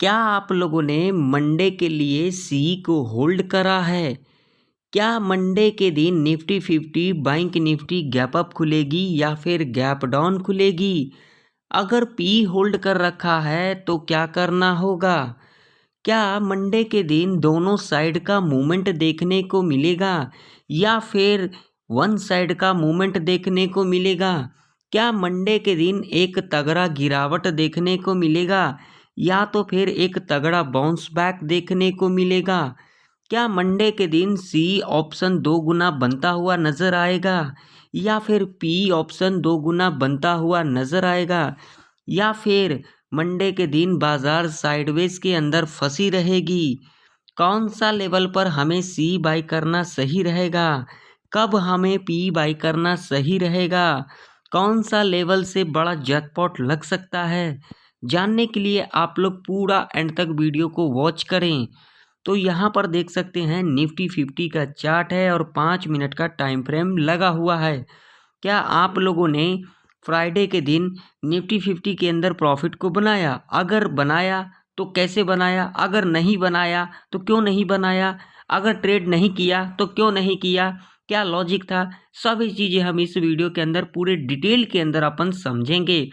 क्या आप लोगों ने मंडे के लिए सी को होल्ड करा है? क्या मंडे के दिन Nifty 50 bank Nifty gap up खुलेगी या फिर गैप डाउन खुलेगी? अगर पी होल्ड कर रखा है तो क्या करना होगा? क्या मंडे के दिन दोनों साइड का मूवमेंट देखने को मिलेगा या फिर वन साइड का मूवमेंट देखने को मिलेगा? क्या मंडे के दिन एक तगड़ा गिरावट देखने को मिलेगा या तो फिर एक तगड़ा बाउंस बैक देखने को मिलेगा? क्या मंडे के दिन सी ऑप्शन दो गुना बनता हुआ नजर आएगा या फिर पी ऑप्शन दो गुना बनता हुआ नजर आएगा या फिर मंडे के दिन बाजार साइडवेज के अंदर फंसी रहेगी? कौन सा लेवल पर हमें सी बाई करना सही रहेगा? कब हमें पी बाई करना सही रहेगा? कौन सा लेवल से बड़ा जैकपॉट लग सकता है? जानने के लिए आप लोग पूरा एंड तक वीडियो को वॉच करें। तो यहाँ पर देख सकते हैं निफ्टी 50 का चार्ट है और 5 मिनट का टाइम फ्रेम लगा हुआ है। क्या आप लोगों ने फ्राइडे के दिन निफ्टी 50 के अंदर प्रॉफिट को बनाया? अगर बनाया तो कैसे बनाया? अगर नहीं बनाया तो क्यों नहीं बनाया? अगर ट्रेड नहीं किया तो क्यों नहीं किया? क्या लॉजिक था? सभी चीज़ें हम इस वीडियो के अंदर पूरे डिटेल के अंदर अपन समझेंगे।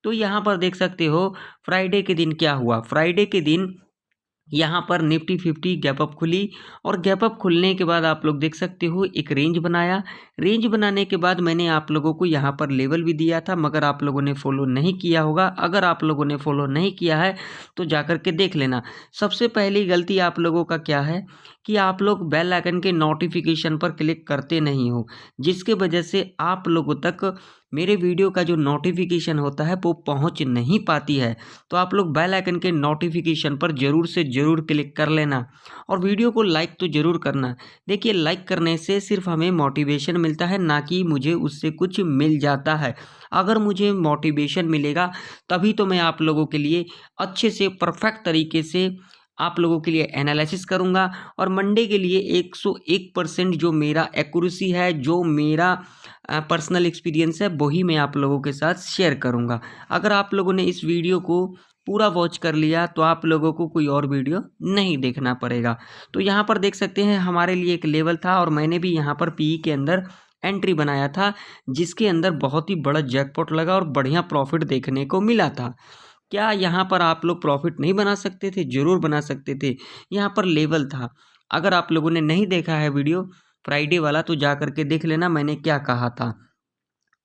तो यहाँ पर देख सकते हो फ्राइडे के दिन क्या हुआ। फ्राइडे के दिन यहाँ पर निफ्टी 50 गैप अप खुली और गैप अप खुलने के बाद आप लोग देख सकते हो एक रेंज बनाया। रेंज बनाने के बाद मैंने आप लोगों को यहाँ पर लेवल भी दिया था, मगर आप लोगों ने फॉलो नहीं किया होगा। अगर आप लोगों ने फॉलो नहीं किया है तो जाकर के देख लेना। सबसे पहली गलती आप लोगों का क्या है कि आप लोग बेल आइकन के नोटिफिकेशन पर क्लिक करते नहीं हो, जिसके वजह से आप लोगों तक मेरे वीडियो का जो नोटिफिकेशन होता है वो पहुंच नहीं पाती है। तो आप लोग बेल आइकन के नोटिफिकेशन पर ज़रूर से ज़रूर क्लिक कर लेना और वीडियो को लाइक तो ज़रूर करना। देखिए, लाइक करने से सिर्फ हमें मोटिवेशन मिलता है, ना कि मुझे उससे कुछ मिल जाता है। अगर मुझे मोटिवेशन मिलेगा तभी तो मैं आप लोगों के लिए अच्छे से परफेक्ट तरीके से आप लोगों के लिए एनालिसिस करूंगा और मंडे के लिए 101% जो मेरा एक्यूरेसी है, जो मेरा पर्सनल एक्सपीरियंस है, वही मैं आप लोगों के साथ शेयर करूंगा। अगर आप लोगों ने इस वीडियो को पूरा वॉच कर लिया तो आप लोगों को कोई और वीडियो नहीं देखना पड़ेगा। तो यहाँ पर देख सकते हैं हमारे लिए एक लेवल था और मैंने भी यहाँ पर पीई के अंदर एंट्री बनाया था, जिसके अंदर बहुत ही बड़ा जैकपॉट लगा और बढ़िया प्रॉफिट देखने को मिला था। क्या यहाँ पर आप लोग प्रॉफिट नहीं बना सकते थे? ज़रूर बना सकते थे। यहाँ पर लेवल था। अगर आप लोगों ने नहीं देखा है वीडियो फ्राइडे वाला तो जा कर के देख लेना मैंने क्या कहा था।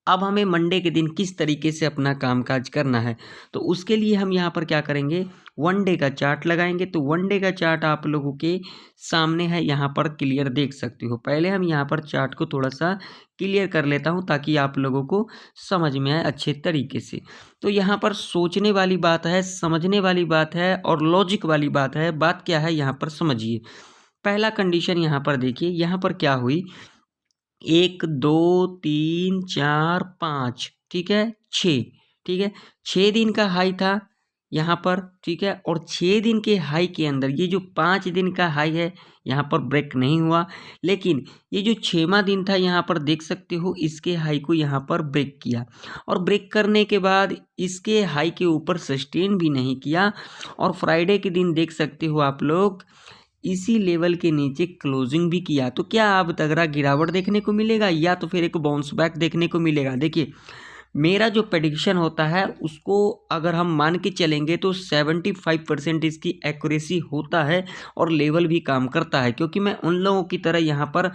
अब हमें मंडे के दिन किस तरीके से अपना कामकाज करना है, तो उसके लिए हम यहाँ पर क्या करेंगे, वन डे का चार्ट लगाएंगे। तो वन डे का चार्ट आप लोगों के सामने है, यहाँ पर क्लियर देख सकते हो। पहले हम यहाँ पर चार्ट को थोड़ा सा क्लियर कर लेता हूँ ताकि आप लोगों को समझ में आए अच्छे तरीके से। तो यहाँ पर सोचने वाली बात है, समझने वाली बात है और लॉजिक वाली बात है। बात क्या है यहाँ पर समझिए। पहला कंडीशन यहाँ पर देखिए, यहाँ पर क्या हुई, 1 2 3 4 5, ठीक है, 6, ठीक है, 6 दिन का हाई था यहाँ पर, ठीक है, और 6 दिन के हाई के अंदर ये जो 5 दिन का हाई है यहाँ पर ब्रेक नहीं हुआ, लेकिन ये जो 6वां दिन था यहाँ पर देख सकते हो इसके हाई को यहाँ पर ब्रेक किया और ब्रेक करने के बाद इसके हाई के ऊपर सस्टेन भी नहीं किया और फ्राइडे के दिन देख सकते हो आप लोग इसी लेवल के नीचे क्लोजिंग भी किया। तो क्या अब तगड़ा गिरावट देखने को मिलेगा या तो फिर एक बाउंस बैक देखने को मिलेगा? देखिए, मेरा जो प्रेडिक्शन होता है उसको अगर हम मान के चलेंगे तो 75% इसकी एक्यूरेसी होता है और लेवल भी काम करता है, क्योंकि मैं उन लोगों की तरह यहाँ पर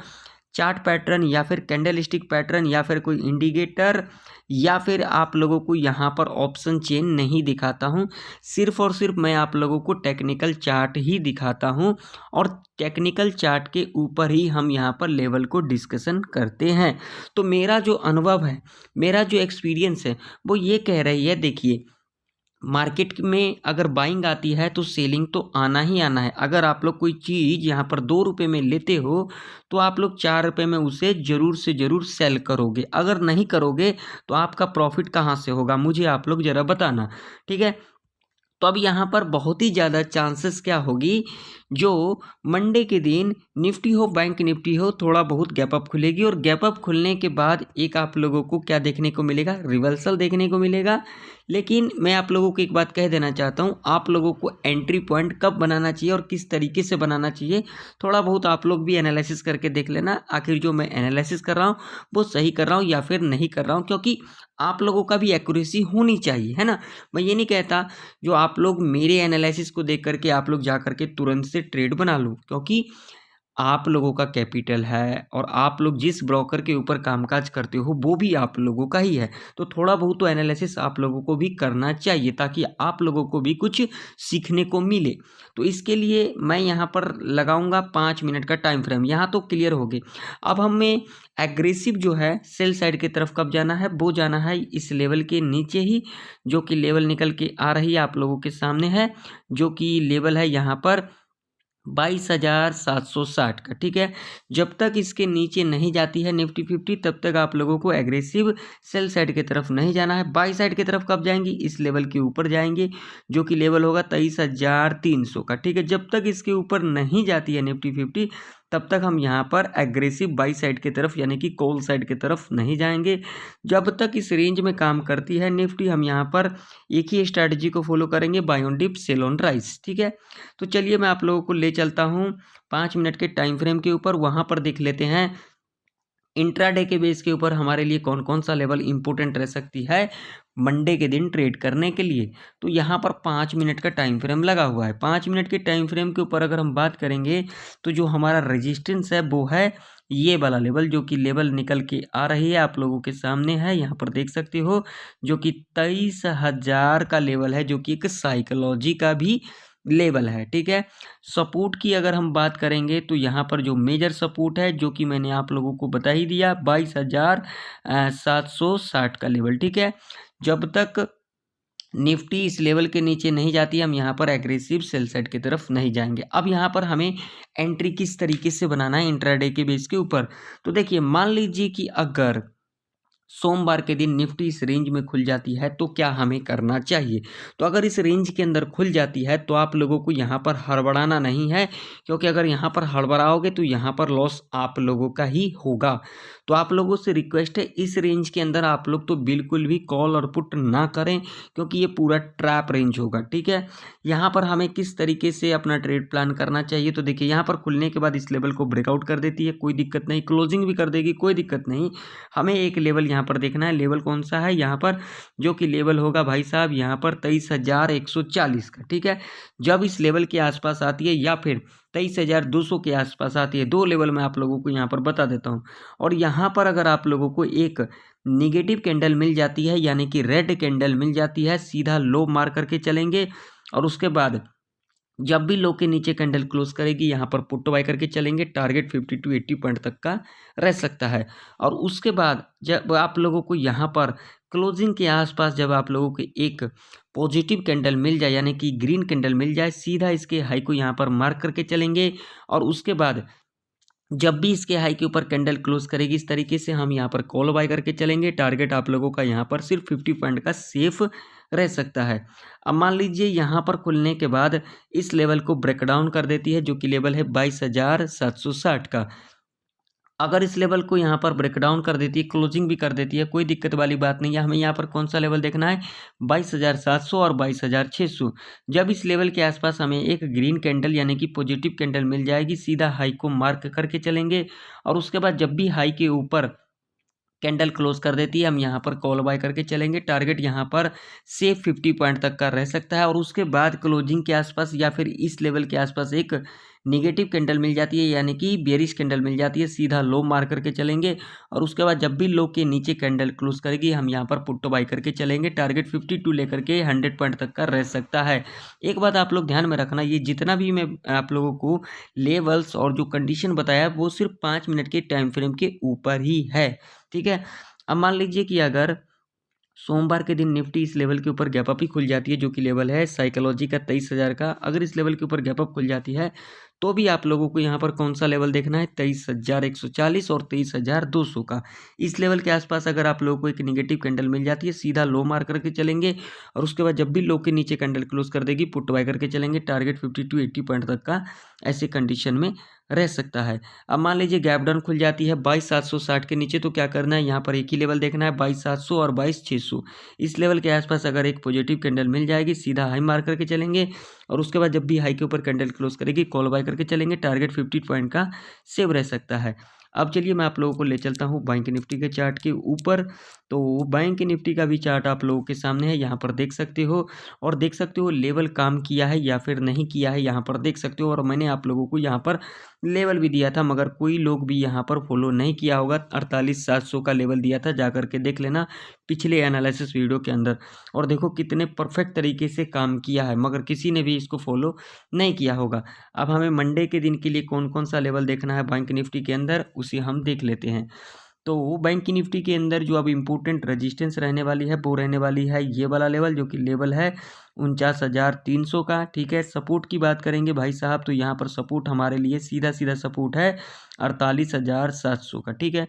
चार्ट पैटर्न या फिर कैंडल स्टिक पैटर्न या फिर कोई इंडिकेटर या फिर आप लोगों को यहाँ पर ऑप्शन चेन नहीं दिखाता हूँ। सिर्फ और सिर्फ मैं आप लोगों को टेक्निकल चार्ट ही दिखाता हूँ और टेक्निकल चार्ट के ऊपर ही हम यहाँ पर लेवल को डिस्कशन करते हैं। तो मेरा जो अनुभव है, मेरा जो एक्सपीरियंस है वो ये कह रही है, देखिए, मार्केट में अगर बाइंग आती है तो सेलिंग तो आना ही आना है। अगर आप लोग कोई चीज़ यहाँ पर 2 रुपये में लेते हो तो आप लोग 4 रुपये में उसे ज़रूर से ज़रूर सेल करोगे। अगर नहीं करोगे तो आपका प्रॉफिट कहाँ से होगा, मुझे आप लोग ज़रा बताना, ठीक है। तो अब यहाँ पर बहुत ही ज़्यादा चांसेस क्या होगी, जो मंडे के दिन निफ्टी हो बैंक निफ्टी हो थोड़ा बहुत गैप अप खुलेगी और गैप अप खुलने के बाद एक आप लोगों को क्या देखने को मिलेगा, रिवर्सल देखने को मिलेगा। लेकिन मैं आप लोगों को एक बात कह देना चाहता हूँ, आप लोगों को एंट्री पॉइंट कब बनाना चाहिए और किस तरीके से बनाना चाहिए, थोड़ा बहुत आप लोग भी एनालिसिस करके देख लेना, आखिर जो मैं एनालिसिस कर रहा हूँ वो सही कर रहा हूँ या फिर नहीं कर रहा हूँ, क्योंकि आप लोगों का भी एक्यूरेसी होनी चाहिए, है ना। मैं ये नहीं कहता जो आप लोग मेरे एनालिसिस को देख करके आप लोग जा करके तुरंत से ट्रेड बना लो, क्योंकि आप लोगों का कैपिटल है और आप लोग जिस ब्रोकर के ऊपर कामकाज करते हो वो भी आप लोगों का ही है। तो थोड़ा बहुत तो एनालिसिस आप लोगों को भी करना चाहिए ताकि आप लोगों को भी कुछ सीखने को मिले। तो इसके लिए मैं यहाँ पर लगाऊंगा 5 मिनट का टाइम फ्रेम। यहाँ तो क्लियर हो गए। अब हमें एग्रेसिव जो है सेल साइड की तरफ कब जाना है, वो जाना है इस लेवल के नीचे ही, जो कि लेवल निकल के आ रही है आप लोगों के सामने है, जो कि लेवल है यहाँ पर 22,760 का। ठीक है, जब तक इसके नीचे नहीं जाती है निफ्टी 50 तब तक आप लोगों को एग्रेसिव सेल साइड की तरफ नहीं जाना है। बाई साइड की तरफ कब जाएंगी, इस लेवल के ऊपर जाएंगे जो कि लेवल होगा 23,300 का। ठीक है, जब तक इसके ऊपर नहीं जाती है निफ्टी 50 तब तक हम यहाँ पर एग्रेसिव बाई साइड की तरफ यानी कि कॉल साइड की तरफ नहीं जाएंगे। जब तक इस रेंज में काम करती है निफ्टी हम यहाँ पर एक ही स्ट्रैटेजी को फॉलो करेंगे, buy on dip sell on rise. ठीक है, तो चलिए मैं आप लोगों को ले चलता हूँ 5 मिनट के टाइम फ्रेम के ऊपर, वहाँ पर देख लेते हैं इंट्राडे के बेस के ऊपर हमारे लिए कौन कौन सा लेवल इंपॉर्टेंट रह सकती है मंडे के दिन ट्रेड करने के लिए। तो यहाँ पर 5 मिनट का टाइम फ्रेम लगा हुआ है। 5 मिनट के टाइम फ्रेम के ऊपर अगर हम बात करेंगे तो जो हमारा रेजिस्टेंस है वो है ये वाला लेवल, जो कि लेवल निकल के आ रही है आप लोगों के सामने है, यहाँ पर देख सकते हो, जो कि 23,000 का लेवल है, जो कि एक साइकोलॉजी का भी लेवल है। ठीक है, सपोर्ट की अगर हम बात करेंगे तो यहाँ पर जो मेजर सपोर्ट है जो कि मैंने आप लोगों को बता ही दिया 22,760 का लेवल। ठीक है, जब तक निफ्टी इस लेवल के नीचे नहीं जाती हम यहाँ पर एग्रेसिव सेल साइड की तरफ नहीं जाएंगे। अब यहाँ पर हमें एंट्री किस तरीके से बनाना है इंट्राडे के बेस के ऊपर, तो देखिए मान लीजिए कि अगर सोमवार के दिन निफ्टी इस रेंज में खुल जाती है तो क्या हमें करना चाहिए। तो अगर इस रेंज के अंदर खुल जाती है तो आप लोगों को यहाँ पर हड़बड़ाना नहीं है, क्योंकि अगर यहाँ पर हड़बड़ाओगे तो यहाँ पर लॉस आप लोगों का ही होगा। तो आप लोगों से रिक्वेस्ट है इस रेंज के अंदर आप लोग तो बिल्कुल भी कॉल और पुट ना करें, क्योंकि ये पूरा ट्रैप रेंज होगा। ठीक है, यहाँ पर हमें किस तरीके से अपना ट्रेड प्लान करना चाहिए, तो देखिए यहाँ पर खुलने के बाद इस लेवल को ब्रेकआउट कर देती है, कोई दिक्कत नहीं, क्लोजिंग भी कर देगी, कोई दिक्कत नहीं। हमें एक लेवल यहाँ पर देखना है, लेवल कौन सा है यहाँ पर, जो कि लेवल होगा भाई साहब यहाँ पर 23,140 का। ठीक है, जब इस लेवल के आसपास आती है या फिर 23,200 के आसपास आती है, दो लेवल मैं आप लोगों को यहाँ पर बता देता हूँ। और यहाँ पर अगर आप लोगों को एक निगेटिव कैंडल मिल जाती है यानी कि रेड कैंडल मिल जाती है, सीधा लो मार करके चलेंगे, और उसके बाद जब भी लो के नीचे कैंडल क्लोज करेगी यहाँ पर पुट बाय करके चलेंगे, टारगेट 50 to 80 पॉइंट तक का रह सकता है। और उसके बाद जब आप लोगों को यहाँ पर क्लोजिंग के आसपास जब आप लोगों को एक पॉजिटिव कैंडल मिल जाए यानी कि ग्रीन कैंडल मिल जाए, सीधा इसके हाई को यहाँ पर मार्क करके चलेंगे, और उसके बाद जब भी इसके हाई के ऊपर कैंडल क्लोज करेगी इस तरीके से हम यहाँ पर कॉल बाय करके चलेंगे। टारगेट आप लोगों का यहाँ पर सिर्फ 50 पॉइंट का सेफ रह सकता है। अब मान लीजिए यहाँ पर खुलने के बाद इस लेवल को ब्रेकडाउन कर देती है, जो कि लेवल है 22,760 का। अगर इस लेवल को यहाँ पर ब्रेकडाउन कर देती है, क्लोजिंग भी कर देती है, कोई दिक्कत वाली बात नहीं है। हमें यहाँ पर कौन सा लेवल देखना है, 22,700 और 22,600। जब इस लेवल के आसपास हमें एक ग्रीन कैंडल यानी कि पॉजिटिव कैंडल मिल जाएगी, सीधा हाई को मार्क करके चलेंगे, और उसके बाद जब भी हाई के ऊपर कैंडल क्लोज कर देती है हम यहाँ पर कॉल बाय करके चलेंगे। टारगेट यहाँ पर सेफ 50 पॉइंट तक का रह सकता है, और उसके बाद क्लोजिंग के आसपास या फिर इस लेवल के आसपास एक निगेटिव कैंडल मिल जाती है यानी कि बेरिश कैंडल मिल जाती है, सीधा लो मार करके चलेंगे, और उसके बाद जब भी लो के नीचे कैंडल क्लोज करेगी हम यहाँ पर पुट बाय करके चलेंगे। टारगेट 52 लेकर के 100 पॉइंट तक का रह सकता है। एक बात आप लोग ध्यान में रखना, ये जितना भी मैं आप लोगों को लेवल्स और जो कंडीशन बताया वो सिर्फ 5 मिनट के टाइम फ्रेम के ऊपर ही है। ठीक है, अब मान लीजिए कि अगर सोमवार के दिन निफ्टी इस लेवल के ऊपर गैप अप ही खुल जाती है, जो कि लेवल है साइकोलॉजी का 23,000 का, अगर इस लेवल के ऊपर गैप अप खुल जाती है तो भी आप लोगों को यहाँ पर कौन सा लेवल देखना है, 23,140 और 23,200 का। इस लेवल के आसपास अगर आप लोगों को एक निगेटिव कैंडल मिल जाती है, सीधा लो मार करके चलेंगे और उसके बाद जब भी लो के नीचे कैंडल क्लोज कर देगी, पुट बाय करके चलेंगे। टारगेट 50 to 80 पॉइंट तक का ऐसे कंडीशन में रह सकता है। अब मान लीजिए गैप डाउन खुल जाती है 22,760 के नीचे, तो क्या करना है, यहाँ पर एक ही लेवल देखना है, 22,700 और 22,600। इस लेवल के आसपास अगर एक पॉजिटिव कैंडल मिल जाएगी, सीधा हाई मार करके चलेंगे और उसके बाद जब भी हाई के ऊपर कैंडल क्लोज करेगी, कॉल बाय करके चलेंगे। टारगेट 50 पॉइंट का सेव रह सकता है। अब चलिए मैं आप लोगों को ले चलता हूँ बैंक निफ्टी के चार्ट के ऊपर। तो बैंक निफ्टी का भी चार्ट आप लोगों के सामने है, यहाँ पर देख सकते हो और देख सकते हो लेवल काम किया है या फिर नहीं किया है, यहाँ पर देख सकते हो। और मैंने आप लोगों को यहाँ पर लेवल भी दिया था, मगर कोई लोग भी यहाँ पर फॉलो नहीं किया होगा। 48,700 का लेवल दिया था, जा करके देख लेना पिछले एनालिसिस वीडियो के अंदर। और देखो कितने परफेक्ट तरीके से काम किया है, मगर किसी ने भी इसको फॉलो नहीं किया होगा। अब हमें मंडे के दिन के लिए कौन कौन सा लेवल देखना है बैंक निफ्टी के अंदर, उसे हम देख लेते हैं। तो बैंक निफ्टी के अंदर जो अब इम्पोर्टेंट रेजिस्टेंस रहने वाली है, वो रहने वाली है ये वाला लेवल, जो कि लेवल है 49,300 का। ठीक है, सपोर्ट की बात करेंगे भाई साहब, तो यहाँ पर सपोर्ट हमारे लिए सीधा सीधा सपोर्ट है 48,700 का। ठीक है,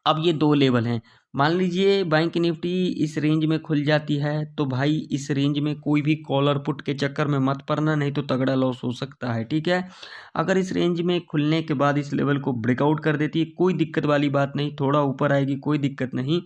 अब ये दो लेवल हैं। मान लीजिए बैंक निफ्टी इस रेंज में खुल जाती है, तो भाई इस रेंज में कोई भी कॉलर पुट के चक्कर में मत पड़ना, नहीं तो तगड़ा लॉस हो सकता है। ठीक है, अगर इस रेंज में खुलने के बाद इस लेवल को ब्रेकआउट कर देती है, कोई दिक्कत वाली बात नहीं, थोड़ा ऊपर आएगी कोई दिक्कत नहीं।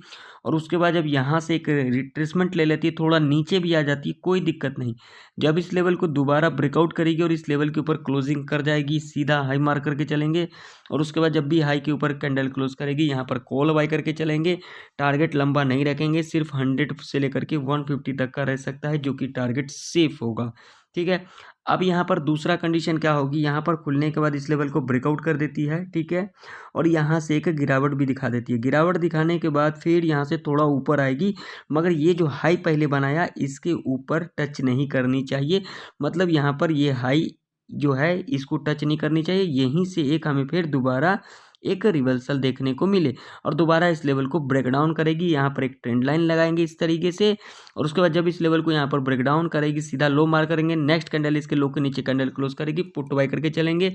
और उसके बाद जब यहाँ से एक रिट्रेसमेंट ले लेती है, थोड़ा नीचे भी आ जाती है, कोई दिक्कत नहीं। जब इस लेवल को दोबारा ब्रेकआउट करेगी और इस लेवल के ऊपर क्लोजिंग कर जाएगी, सीधा हाई मार करके चलेंगे और उसके बाद जब भी हाई के ऊपर कैंडल क्लोज करेगी, यहाँ पर कॉल बाय करके चलेंगे। टारगेट लंबा नहीं रखेंगे, सिर्फ 100 से लेकर के 150 तक का रह सकता है, जो कि टारगेट सेफ होगा। ठीक है, अब यहाँ पर दूसरा कंडीशन क्या होगी, यहाँ पर खुलने के बाद इस लेवल को ब्रेकआउट कर देती है। ठीक है, और यहाँ से एक गिरावट भी दिखा देती है। गिरावट दिखाने के बाद फिर यहाँ से थोड़ा ऊपर आएगी, मगर ये जो हाई पहले बनाया इसके ऊपर टच नहीं करनी चाहिए। मतलब यहाँ पर ये हाई जो है इसको टच नहीं करनी चाहिए, यहीं से एक हमें फिर दोबारा एक रिवर्सल देखने को मिले और दोबारा इस लेवल को ब्रेक डाउन करेगी। यहाँ पर एक ट्रेंड लाइन लगाएंगे इस तरीके से और उसके बाद जब इस लेवल को यहाँ पर ब्रेक डाउन करेगी, सीधा लो मार करेंगे। नेक्स्ट कैंडल इसके लो के नीचे कैंडल क्लोज करेगी, पुट बाय करके चलेंगे।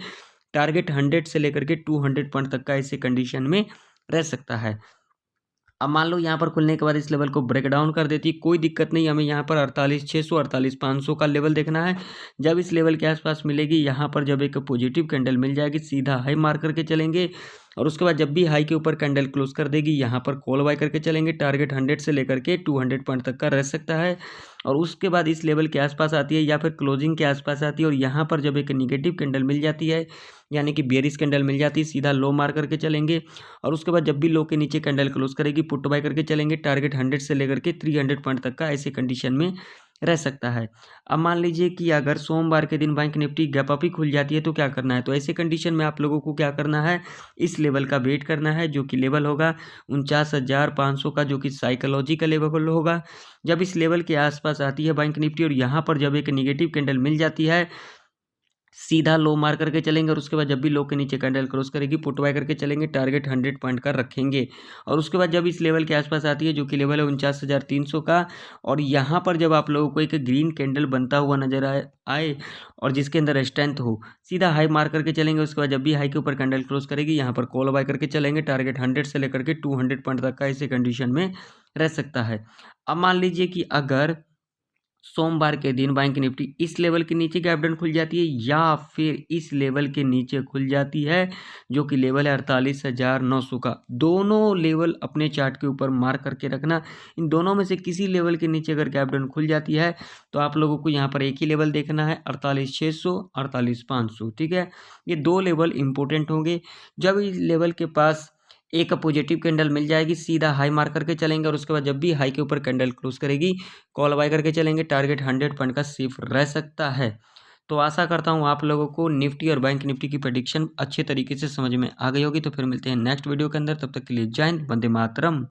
टारगेट 100 से लेकर के 200 पॉइंट तक का ऐसे कंडीशन में रह सकता है। अब मान लो यहाँ पर खुलने के बाद इस लेवल को ब्रेक डाउन कर देती, कोई दिक्कत नहीं, हमें यहाँ पर 48,600 48,500 का लेवल देखना है। जब इस लेवल के आसपास मिलेगी, यहाँ पर जब एक पॉजिटिव कैंडल मिल जाएगी, सीधा हाई मार करके चलेंगे और उसके बाद जब भी हाई के ऊपर कैंडल क्लोज कर देगी, यहाँ पर कॉल बाय करके चलेंगे। टारगेट 100 से लेकर के 200 पॉइंट तक का रह सकता है और उसके बाद इस लेवल के आसपास आती है या फिर क्लोजिंग के आसपास आती है और यहाँ पर जब एक निगेटिव कैंडल मिल जाती है, यानी कि बेरिश कैंडल मिल जाती है, सीधा लो मार करके चलेंगे और उसके बाद जब भी लो के नीचे कैंडल क्लोज करेगी, पुट बाय करके चलेंगे। टारगेट 100 से लेकर के 300 पॉइंट तक का ऐसे कंडीशन में रह सकता है। अब मान लीजिए कि अगर सोमवार के दिन बैंक निफ्टी गैप अप ही खुल जाती है, तो क्या करना है, तो ऐसे कंडीशन में आप लोगों को क्या करना है, इस लेवल का वेट करना है, जो कि लेवल होगा 49,500 का, जो कि साइकोलॉजी का लेवल होगा। जब इस लेवल के आसपास आती है बैंक निफ्टी और यहाँ पर जब एक निगेटिव कैंडल मिल जाती है, सीधा लो मार करके चलेंगे और उसके बाद जब भी लो के नीचे कैंडल क्रॉस करेगी, पुट बाय करके चलेंगे। टारगेट 100 पॉइंट का रखेंगे और उसके बाद जब इस लेवल के आसपास आती है, जो कि लेवल है 49,300 का, और यहाँ पर जब आप लोगों को एक ग्रीन कैंडल बनता हुआ नजर आए और जिसके अंदर स्ट्रेंथ हो, सीधा हाई मार करके चलेंगे। उसके बाद जब भी हाई के ऊपर कैंडल क्लोज करेगी, यहाँ पर कॉल बाय करके चलेंगे। टारगेट 100 से लेकर के 200 पॉइंट तक का ऐसे कंडीशन में रह सकता है। अब मान लीजिए कि अगर सोमवार के दिन बैंक निफ्टी इस लेवल के नीचे गैप डाउन खुल जाती है या फिर इस लेवल के नीचे खुल जाती है, जो कि लेवल है 48,900 का, दोनों लेवल अपने चार्ट के ऊपर मार्क करके रखना। इन दोनों में से किसी लेवल के नीचे अगर गैप डाउन खुल जाती है, तो आप लोगों को यहाँ पर एक ही लेवल देखना है, 48,600 48,500। ठीक है, ये दो लेवल इंपॉर्टेंट होंगे। जब इस लेवल के पास एक पॉजिटिव कैंडल मिल जाएगी, सीधा हाई मार करके चलेंगे और उसके बाद जब भी हाई के ऊपर कैंडल क्लोज करेगी, कॉल बाय करके चलेंगे। टारगेट 100 पॉइंट का सेफ रह सकता है। तो आशा करता हूँ आप लोगों को निफ्टी और बैंक निफ्टी की प्रेडिक्शन अच्छे तरीके से समझ में आ गई होगी। तो फिर मिलते हैं नेक्स्ट वीडियो के अंदर, तब तक के लिए जय हिंद, वंदे मातरम।